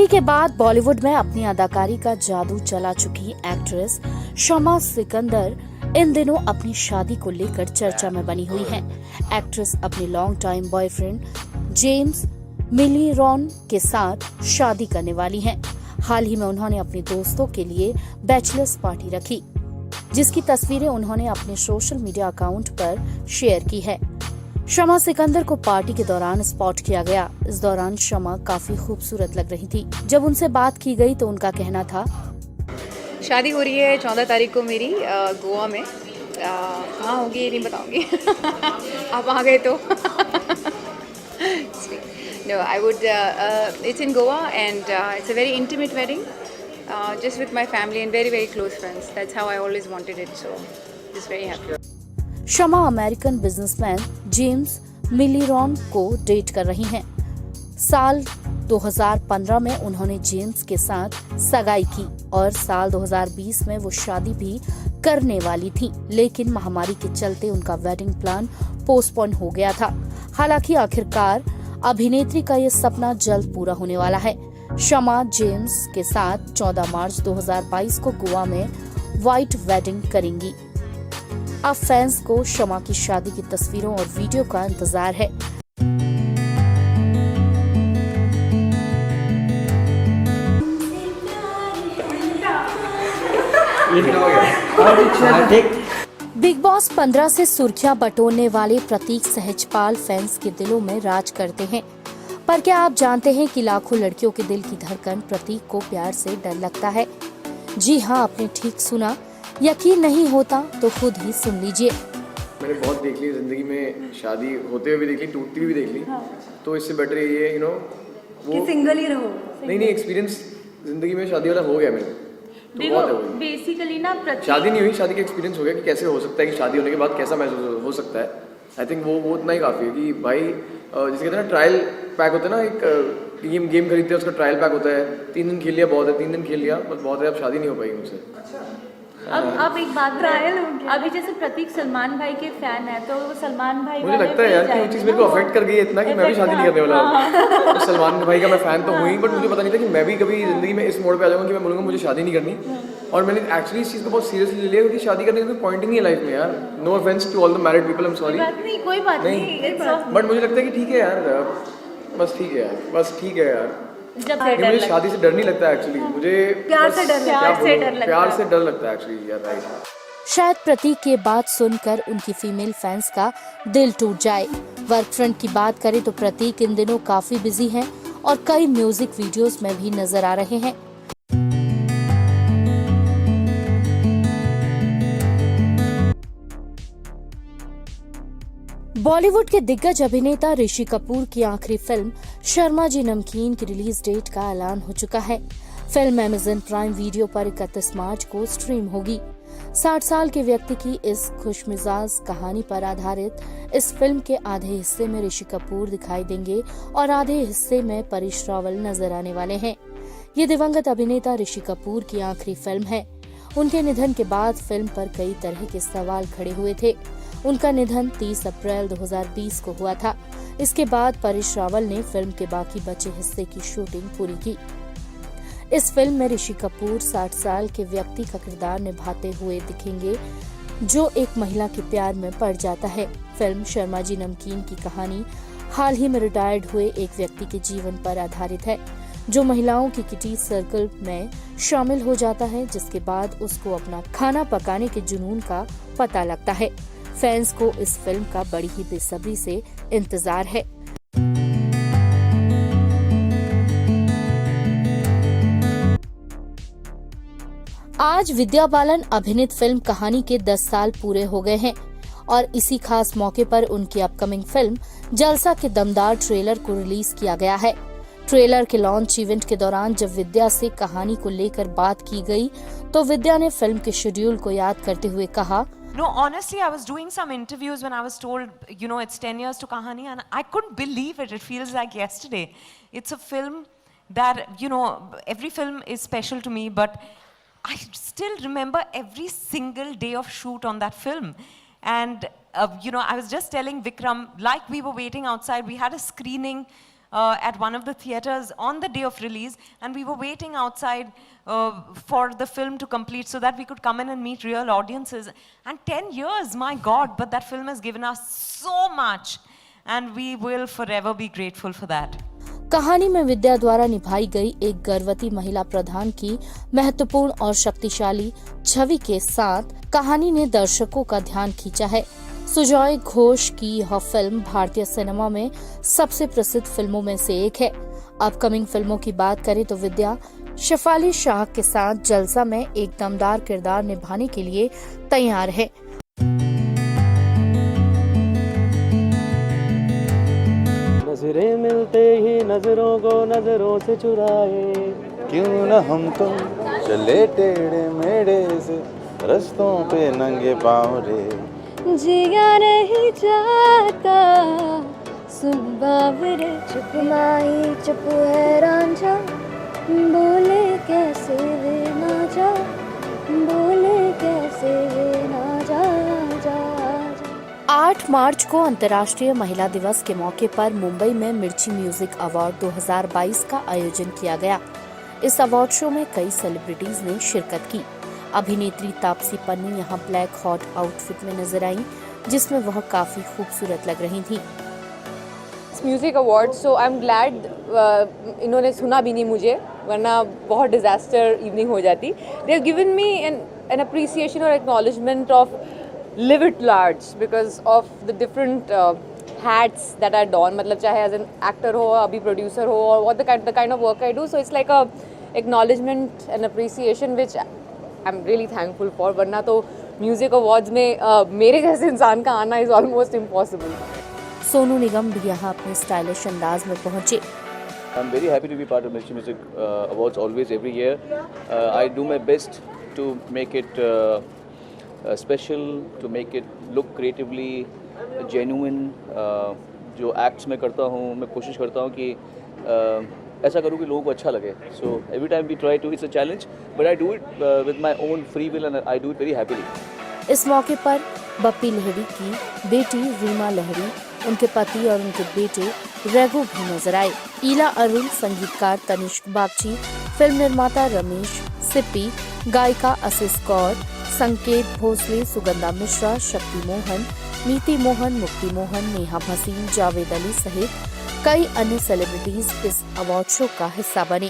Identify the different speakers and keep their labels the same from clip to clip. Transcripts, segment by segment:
Speaker 1: TV के बाद बॉलीवुड में अपनी अदाकारी का जादू चला चुकी एक्ट्रेस शमा सिकंदर इन दिनों अपनी शादी को लेकर चर्चा में बनी हुई हैं। एक्ट्रेस अपने लॉन्ग टाइम बॉयफ्रेंड जेम्स मिलीरॉन के साथ शादी करने वाली हैं। हाल ही में उन्होंने अपने दोस्तों के लिए बैचलर्स पार्टी रखी, जिसकी तस्वीरें उन्होंने अपने सोशल मीडिया अकाउंट पर शेयर की है। शमा सिकंदर को पार्टी के दौरान स्पॉट किया गया। इस दौरान शमा काफी खूबसूरत लग रही थी। जब उनसे बात की गई तो उनका कहना था,
Speaker 2: शादी हो रही है 14 तारीख को मेरी गोवा में। कहाँ होगी ये नहीं बताऊंगी आप आ गए तो No, I would. It's in Goa, and it's a very intimate wedding, just with my family and very close friends. That's how I always wanted it. So, just very happy.
Speaker 1: Shama American businessman James मिलीरॉन को date कर रही हैं। साल 2015 में उन्होंने James के साथ सगाई की और साल 2020 में वो शादी भी करने वाली थी, लेकिन महामारी के चलते उनका वेडिंग प्लान पोस्टपोन हो गया था। हालांकि आखिरकार अभिनेत्री का ये सपना जल्द पूरा होने वाला है। शमा जेम्स के साथ 14 मार्च 2022 को गोवा में व्हाइट वेडिंग करेंगी। अब फैंस को शमा की शादी की तस्वीरों और वीडियो का इंतजार है। बिग बॉस 15 से सुर्खियां बटोरने वाले प्रतीक सहजपाल फैंस के दिलों में राज करते हैं। पर क्या आप जानते हैं कि लाखों लड़कियों के दिल की धड़कन प्रतीक को प्यार से डर लगता है? जी हाँ, आपने ठीक सुना। यकीन नहीं होता तो खुद ही सुन लीजिए।
Speaker 3: मैंने बहुत देख ली जिंदगी में, शादी होते हुए भी देख ली, टूटती हुई भी देख ली। तो इससे बेटर ये वो
Speaker 4: सिंगल ही रहो।
Speaker 3: नहीं एक्सपीरियंस जिंदगी में शादी वाला हो गया मेरे।
Speaker 4: देखो बेसिकली ना
Speaker 3: शादी नहीं हुई, शादी का एक्सपीरियंस हो गया कि कैसे हो सकता है कि शादी होने के बाद कैसा महसूस हो सकता है। आई थिंक वो उतना ही काफ़ी है कि भाई जैसे कहते हैं ना ट्रायल पैक होता है ना, एक गेम खरीदते हैं उसका ट्रायल पैक होता है। 3 दिन खेल लिया बहुत है, 3 दिन खेल लिया बस बहुत है, अब शादी नहीं हो पाएगी मुझसे।
Speaker 4: अब एक बात ट्रायल अभी जैसे प्रतीक सलमान भाई के फैन है तो सलमान भाई
Speaker 3: मुझे लगता है यार कि वो चीज़ मेरे को अफेक्ट कर गई है इतना कि मैं भी शादी नहीं करने वाला। तो सलमान भाई का मैं फैन तो हुई, बट मुझे पता नहीं था कि मैं भी कभी जिंदगी में इस मोड़ पे आ जाऊंगा कि मैं बोलूँगा मुझे शादी नहीं करनी। और मैंने एक्चुअली इस चीज़ को बहुत सीरियसली ले लिया क्योंकि शादी करने का कोई पॉइंट ही नहीं है लाइफ में यार। No offence to all the married people, I am sorry.
Speaker 4: कोई बात नहीं,
Speaker 3: बट मुझे लगता है कि ठीक है यार, बस ठीक है यार, बस ठीक है यार। मुझे शादी से डर नहीं लगता एक्चुअली, मुझे प्यार से डर लगता है एक्चुअली यार। राइट,
Speaker 1: शायद प्रतीक के बात सुनकर उनकी फीमेल फैंस का दिल टूट जाए। वर्क फ्रंट की बात करें तो प्रतीक इन दिनों काफी बिजी हैं और कई म्यूजिक वीडियोस में भी नजर आ रहे हैं। बॉलीवुड के दिग्गज अभिनेता ऋषि कपूर की आखिरी फिल्म शर्मा जी नमकीन की रिलीज डेट का ऐलान हो चुका है। फिल्म अमेज़न प्राइम वीडियो पर 31 मार्च को स्ट्रीम होगी। 60 साल के व्यक्ति की इस खुशमिजाज कहानी पर आधारित इस फिल्म के आधे हिस्से में ऋषि कपूर दिखाई देंगे और आधे हिस्से में परेश रावल नजर आने वाले हैं। ये दिवंगत अभिनेता ऋषि कपूर की आखिरी फिल्म है। उनके निधन के बाद फिल्म पर कई तरह के सवाल खड़े हुए थे। उनका निधन 30 अप्रैल 2020 को हुआ था। इसके बाद परेश रावल ने फिल्म के बाकी बचे हिस्से की शूटिंग पूरी की। इस फिल्म में ऋषि कपूर 60 साल के व्यक्ति का किरदार निभाते हुए दिखेंगे जो एक महिला के प्यार में पड़ जाता है। फिल्म शर्मा जी नमकीन की कहानी हाल ही में रिटायर्ड हुए एक व्यक्ति के जीवन पर आधारित है जो महिलाओं की किटी सर्कल में शामिल हो जाता है, जिसके बाद उसको अपना खाना पकाने के जुनून का पता लगता है। फैंस को इस फिल्म का बड़ी ही बेसब्री से इंतजार है। आज विद्या बालन अभिनीत फिल्म कहानी के 10 साल पूरे हो गए हैं और इसी खास मौके पर उनकी अपकमिंग फिल्म जलसा के दमदार ट्रेलर को रिलीज किया गया है। ट्रेलर के लॉन्च इवेंट के दौरान जब विद्या से कहानी को लेकर बात की गई तो विद्या ने फिल्म के शेड्यूल को याद करते हुए कहा,
Speaker 5: No, honestly, I was doing some interviews when I was told, it's 10 years to Kahani, and I couldn't believe it. It feels like yesterday. It's a film that, every film is special to me, but I still remember every single day of shoot on that film. And, I was just telling Vikram, like we were waiting outside, we had a screening at one of the theaters on the day of release, and we were waiting outside for the film to complete so that we could come in and meet real audiences. And 10 years, my God, but that film has given us so much, and we will forever be grateful for that.
Speaker 1: कहानी में विद्या द्वारा निभाई गई एक गर्भवती महिला प्रधान की महत्वपूर्ण और शक्तिशाली छवि के साथ कहानी ने दर्शकों का ध्यान खींचा है। सुजॉय घोष की यह फिल्म भारतीय सिनेमा में सबसे प्रसिद्ध फिल्मों में से एक है। अपकमिंग फिल्मों की बात करें तो विद्या शेफाली शाह के साथ जलसा में एक दमदार किरदार निभाने के लिए तैयार है।
Speaker 6: नजरें मिलते ही नजरों को नजरों से चुराए,
Speaker 7: क्यों न हम तुम चले टेढ़े मेढ़े से रस्तों पे नंगे पाँव रे।
Speaker 8: जिया नहीं जाता सुन बाबरे, चुप माई चुप है रांझा, बोले कैसे वे ना जा, बोले कैसे वे ना जा, जा, जा। 8 मार्च को अंतर्राष्ट्रीय महिला दिवस के मौके पर मुंबई में मिर्ची म्यूजिक अवार्ड 2022 का आयोजन किया गया। इस अवार्ड शो में कई सेलिब्रिटीज ने शिरकत की। अभिनेत्री तापसी पन्नू यहाँ ब्लैक हॉट आउटफिट में नजर आई, जिसमें वह काफी खूबसूरत लग रही थी।
Speaker 9: Music award, so I am glad इन्होंने सुना भी नहीं मुझे, वरना बहुत डिजास्टर इवनिंग हो जाती। They have given me an appreciation और acknowledgement of live it large because of the different hats that are don, मतलब चाहे एज एन एक्टर हो, अभी प्रोड्यूसर हो, और what the kind of work I do, so it's like a acknowledgement and appreciation which I am really thankful for. वरना तो music awards में मेरे जैसे इंसान का आना is almost impossible.
Speaker 1: Sonu Nigam भी यहाँ अपने स्टाइलिश अंदाज में पहुंचे।
Speaker 10: I'm very happy to be part of Mirchi Music Awards always every year. I do my best to make it special, to make it look creatively genuine. जो acts मैं करता हूँ, मैं कोशिश करता हूँ कि ऐसा करूँ कि लोगों को अच्छा लगे. So every time we try to, it's a challenge, but I do it with my own free will and I do it very happily.
Speaker 1: इस मौके पर बप्पी लहरी की बेटी रीमा लहरी, उनके पति और उनके बेटे रघु भी नजर आए। ईला अरुण, संगीतकार तनिष्क बागची, फिल्म निर्माता रमेश सिप्पी, गायिका आशीष कौर, संकेत भोसले, सुगंधा मिश्रा, शक्ति मोहन, नीति मोहन, मुक्ति मोहन, नेहा भसीन, जावेद अली सहित कई अन्य सेलिब्रिटीज इस अवार्ड शो का हिस्सा बने।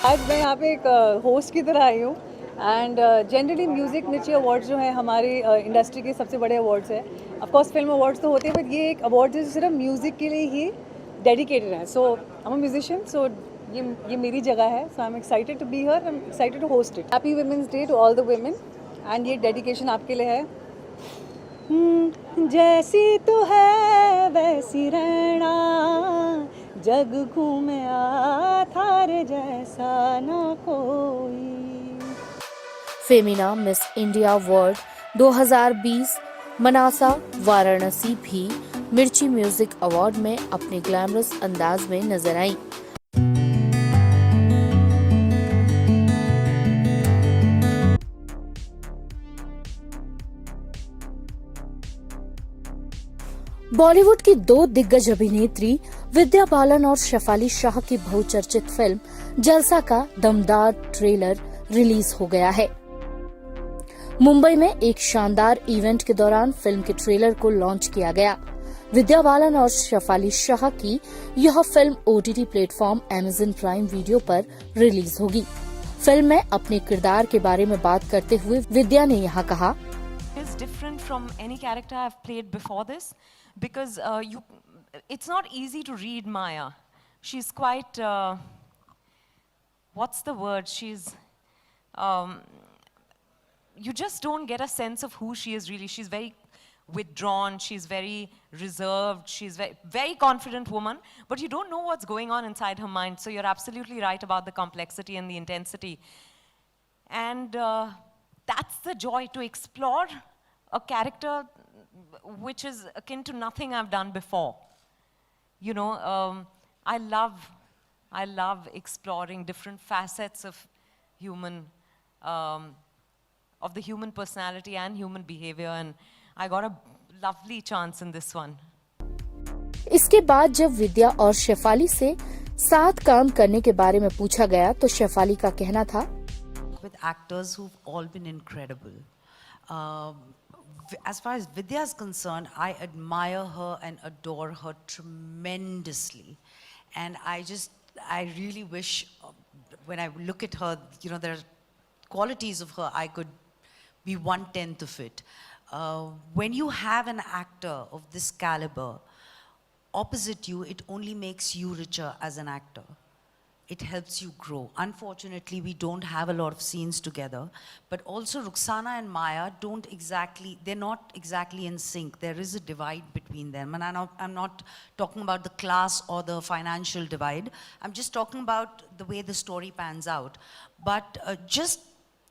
Speaker 11: आज मैं यहाँ पे एक होस्ट की तरह आई हूँ एंड जनरली म्यूज़िक मिर्ची अवार्ड्स जो हैं हमारी इंडस्ट्री के सबसे बड़े अवार्ड्स हैं। ऑफ कोर्स फिल्म अवार्ड्स तो होते हैं, बट ये एक अवार्ड जो सिर्फ म्यूज़िक के लिए ही डेडिकेटेड है। So I am a musician, सो ये मेरी जगह है। So I am excited to be here, I am excited to host it. Happy women's day to all the women, and ये डेडिकेशन आपके लिए है। जैसी तो है वैसी रहना, जग घूमे थारे जैसा ना कोई।
Speaker 1: Femina miss India world 2020 Manasa Varanasi भी मिर्ची म्यूजिक अवार्ड में अपने ग्लैमरस अंदाज में नजर आई। बॉलीवुड की 2 दिग्गज अभिनेत्री विद्या बालन और शेफाली शाह की बहुचर्चित फिल्म जलसा का दमदार ट्रेलर रिलीज हो गया है। मुंबई में एक शानदार इवेंट के दौरान फिल्म के ट्रेलर को लॉन्च किया गया। विद्या बालन और शेफाली शाह की यह film OTT platform Amazon prime video पर रिलीज होगी। फिल्म में अपने किरदार के बारे में बात करते हुए विद्या ने यहाँ कहा,
Speaker 5: Is different from any character I've played before this because it's not easy to read Maya. She's quite what's the word? She's you just don't get a sense of who she is really. She's very withdrawn, she's very reserved, she's very confident woman, but you don't know what's going on inside her mind. So you're absolutely right about the complexity and the intensity. And that's the joy, to explore a character which is akin to nothing I've done before. You know, I love exploring different facets of human, of the human personality and human behavior, and I got a lovely chance in this one.
Speaker 1: इसके बाद जब विद्या और शेफाली से साथ काम करने के बारे में पूछा गया तो शेफाली का कहना था,
Speaker 12: with actors who've all been incredible. As far as Vidya is concerned, I admire her and adore her tremendously. And I really wish when I look at her, there are qualities of her I could be 1/10 of it. When you have an actor of this caliber opposite you, it only makes you richer as an actor. It helps you grow. Unfortunately, we don't have a lot of scenes together, but also Ruxana and Maya they're not exactly in sync. There is a divide between them. And I'm not talking about the class or the financial divide. I'm just talking about the way the story pans out. But just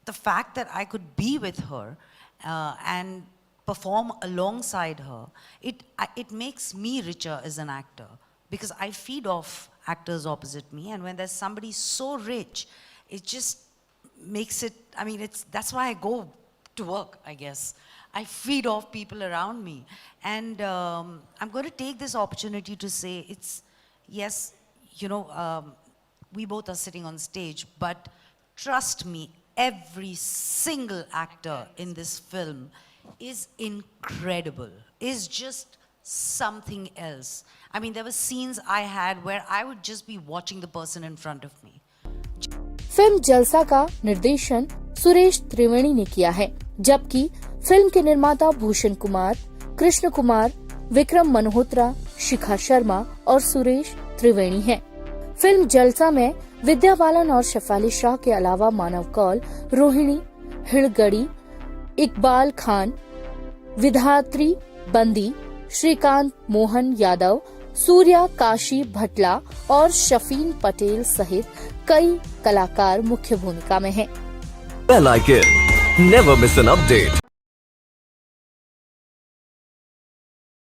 Speaker 12: the fact that I could be with her and perform alongside her, it makes me richer as an actor, because I feed off actors opposite me, and when there's somebody so rich, it just makes it, that's why I go to work, I guess. I feed off people around me. And I'm going to take this opportunity to say we both are sitting on stage, but trust me, every single actor in this film is incredible, is just something else. There were scenes I had where I would just be watching the person in front of me.
Speaker 1: Film जलसा का निर्देशन सुरेश त्रिवेणी ने किया है, जबकि film के निर्माता भूषण कुमार, कृष्ण कुमार, विक्रम मल्होत्रा, शिखा शर्मा और सुरेश त्रिवेणी हैं। फिल्म जलसा में विद्या बालन और शेफाली शाह के अलावा मानव कौल, रोहिणी हिड़गड़ी, इकबाल खान, विधात्री बंदी, श्रीकांत मोहन यादव, सूर्या काशी भटला और शफीन पटेल सहित कई कलाकार मुख्य भूमिका में हैं।
Speaker 13: Well, I can never miss an update.